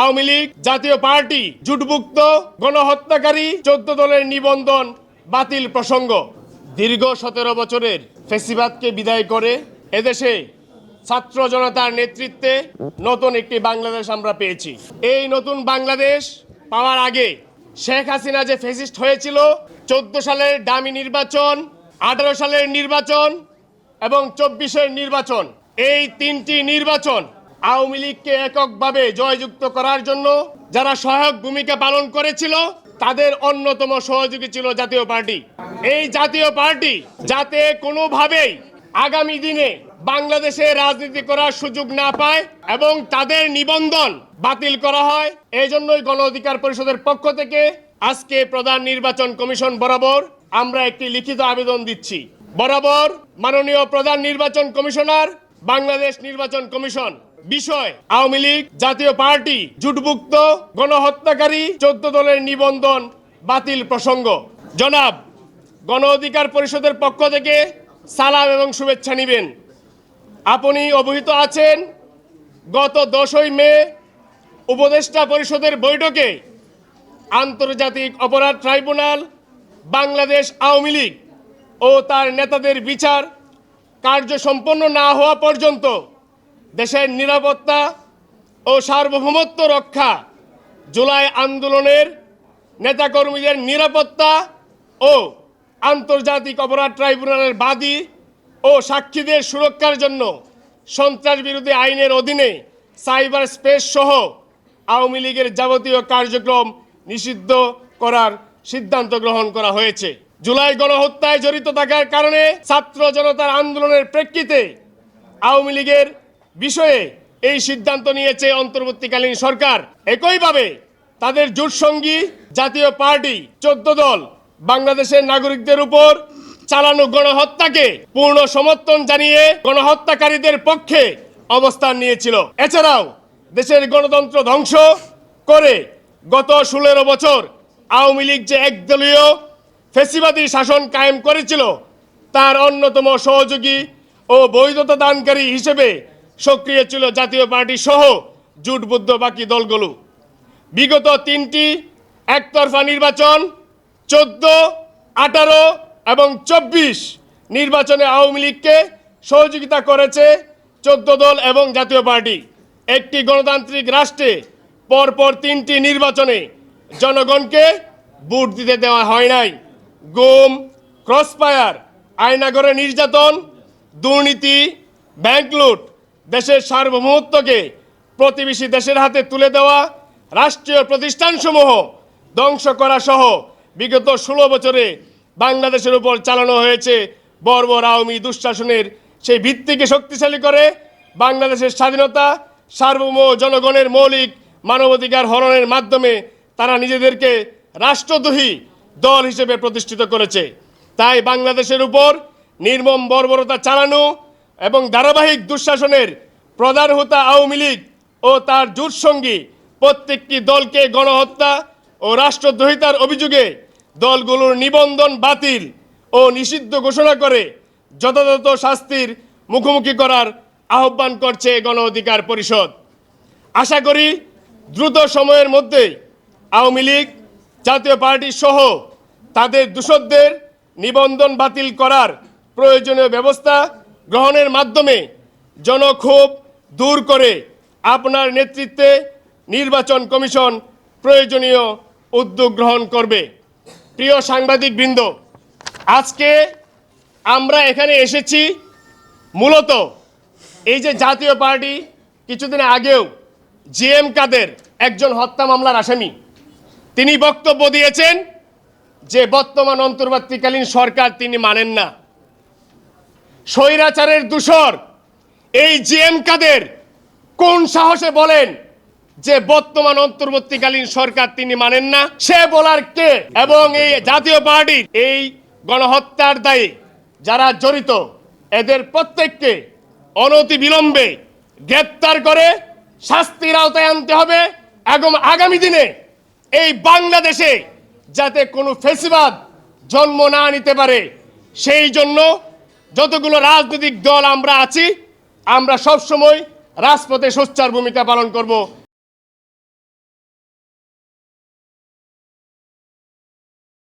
আওয়ামী লীগ জাতীয় পার্টি জুটভুক্ত গণহত্যাকারী 14 দলের নিবন্ধন বাতিল প্রসঙ্গ। দীর্ঘ 17 বছরের ফ্যাসিবাদকে বিদায় করে এদেশে ছাত্র জনতার নেতৃত্বে নতুন একটি বাংলাদেশ আমরা পেয়েছি। এই নতুন বাংলাদেশ পাওয়ার আগে শেখ হাসিনা যে ফ্যাসিস্ট হয়েছিল, 14 সালের ডামি নির্বাচন, 18 সালের নির্বাচন এবং 24-এর নির্বাচন, এই 3টি নির্বাচন আওয়ামী লীগকে এককভাবে জয়যুক্ত করার জন্য যারা সহায়ক ভূমিকা পালন করেছিল তাদের অন্যতম সহযোগী ছিল জাতীয় পার্টি। এই জাতীয় পার্টি যাতে কোনোভাবেই আগামী দিনে বাংলাদেশে রাজনীতি করার সুযোগ না পায় এবং তাদের নিবন্ধন বাতিল করা হয়, এই জন্যই গণ অধিকার পরিষদের পক্ষ থেকে আজকে প্রধান নির্বাচন কমিশন বরাবর আমরা একটি লিখিত আবেদন দিচ্ছি। বরাবর মাননীয় প্রধান নির্বাচন কমিশনার, বাংলাদেশ নির্বাচন কমিশন বিষয় আওয়ামী লীগ জাতীয় পার্টি জুটভুক্ত গণহত্যাকারী 14 দলের নিবন্ধন বাতিল প্রসঙ্গ। জনাব, গণ অধিকার পরিষদের পক্ষ থেকে সালাম এবং শুভেচ্ছা নিবেন। আপনি অবহিত আছেন, গত 10ই মে উপদেষ্টা পরিষদের বৈঠকে আন্তর্জাতিক অপরাধ ট্রাইব্যুনাল বাংলাদেশ আওয়ামী লীগ ও তার নেতাদের বিচার কার্য সম্পন্ন না হওয়া পর্যন্ত দেশের নিরাপত্তা ও সার্বভৌমত্ব রক্ষা, জুলাই আন্দোলনের নেতাকর্মীদের নিরাপত্তা ও আন্তর্জাতিক অপরাধ ট্রাইব্যুনালের বাদী ও সাক্ষীদের সুরক্ষার জন্য সন্ত্রাস বিরোধী আইনের অধীনে সাইবার স্পেস সহ আওয়ামী লীগের যাবতীয় কার্যক্রম নিষিদ্ধ করার সিদ্ধান্ত গ্রহণ করা হয়েছে। জুলাই গণহত্যায় জড়িত থাকার কারণে ছাত্র জনতার আন্দোলনের প্রেক্ষিতে আওয়ামী লীগের বিষয়ে এই সিদ্ধান্ত নিয়েছে অন্তর্বর্তীকালীন সরকার। একইভাবে তাদের জোটসঙ্গী জাতীয় পার্টি 14 দল বাংলাদেশের নাগরিকদের উপর চালানো গণহত্যাকে পূর্ণ সমর্থন জানিয়ে গণহত্যাকারীদের পক্ষে অবস্থান নিয়েছিল। এছাড়াও দেশের গণতন্ত্র ধ্বংস করে গত 16 বছর আওয়ামী লীগ যে একদলীয় ফ্যাসিবাদী শাসন কায়েম করেছিল তার অন্যতম সহযোগী ও বৈধতা দানকারী হিসেবে সক্রিয় ছিল জাতীয় পার্টি সহ জোটবদ্ধ বাকি দলগুলো। বিগত 3টি একতরফা নির্বাচন 14, 18 এবং 24 নির্বাচনে আওয়ামী লীগকে সহযোগিতা করেছে 14 দল এবং জাতীয় পার্টি। একটি গণতান্ত্রিক রাষ্ট্রে পরপর 3টি নির্বাচনে জনগণকে ভোট দিতে দেওয়া হয় নাই। গুম, ক্রসফায়ার, আয়নাঘরে নির্যাতন, দুর্নীতি, ব্যাংক লুট, দেশের সার্বভৌমত্বকে প্রতিবেশী দেশের হাতে তুলে দেওয়া, রাষ্ট্রীয় প্রতিষ্ঠানসমূহ ধ্বংস করা সহ বিগত 16 বছরে বাংলাদেশের উপর চালানো হয়েছে বর্বর আওয়ামী দুঃশাসনের সেই ভিত্তিকে শক্তিশালী করে বাংলাদেশের স্বাধীনতা, সার্বভৌম জনগণের মৌলিক মানবাধিকার হরণের মাধ্যমে তারা নিজেদেরকে রাষ্ট্রদ্রোহী দল হিসেবে প্রতিষ্ঠিত করেছে। তাই বাংলাদেশের উপর নির্মম বর্বরতা চালানো এবং ধারাবাহিক দুঃশাসনের প্রধান হোতা আওয়ামী লীগ ও তার জোটসঙ্গী প্রত্যেকটি দলকে গণহত্যা ও রাষ্ট্রদ্রোহিতার অভিযোগে দলগুলোর নিবন্ধন বাতিল ও নিষিদ্ধ ঘোষণা করে যথাযথ শাস্তির মুখোমুখি করার আহ্বান করছে গণ অধিকার পরিষদ। আশা করি দ্রুত সময়ের মধ্যে আওয়ামী লীগ জাতীয় পার্টি সহ তাদের দোষরদের নিবন্ধন বাতিল করার প্রয়োজনীয় ব্যবস্থা গ্রহণের মাধ্যমে জনক্ষোভ দূর করে আপনার নেতৃত্বে নির্বাচন কমিশন প্রয়োজনীয় উদ্যোগ গ্রহণ করবে। প্রিয় সাংবাদিকবৃন্দ, আজকে আমরা এখানে এসেছি মূলত এই যে জাতীয় পার্টি কিছুদিন আগেও জিএম কাদের একজন হত্যা মামলার আসামি, তিনি বক্তব্য দিয়েছেন যে বর্তমান অন্তর্বর্তীকালীন সরকার তিনি মানেন না। স্বৈরাচারের দূষর এই জিএম কাদের কোন সাহসে বলেন যে বর্তমান অন্তর্বর্তীকালীন সরকার তিনি মানেন না? সে বলার কে? এবং এই জাতীয় পার্টির এই গণহত্যার দায়ে যারা জড়িত এদের প্রত্যেককে অনতি বিলম্বে গ্রেপ্তার করে শাস্তির আওতায় আনতে হবে এবং আগামী দিনে এই বাংলাদেশে যাতে কোনো ফ্যাসিবাদ জন্ম না নিতে পারে সেই জন্য যতগুলো রাজনৈতিক দল আমরা আছি আমরা সবসময় রাজপথে সোচ্চার ভূমিকা পালন করব।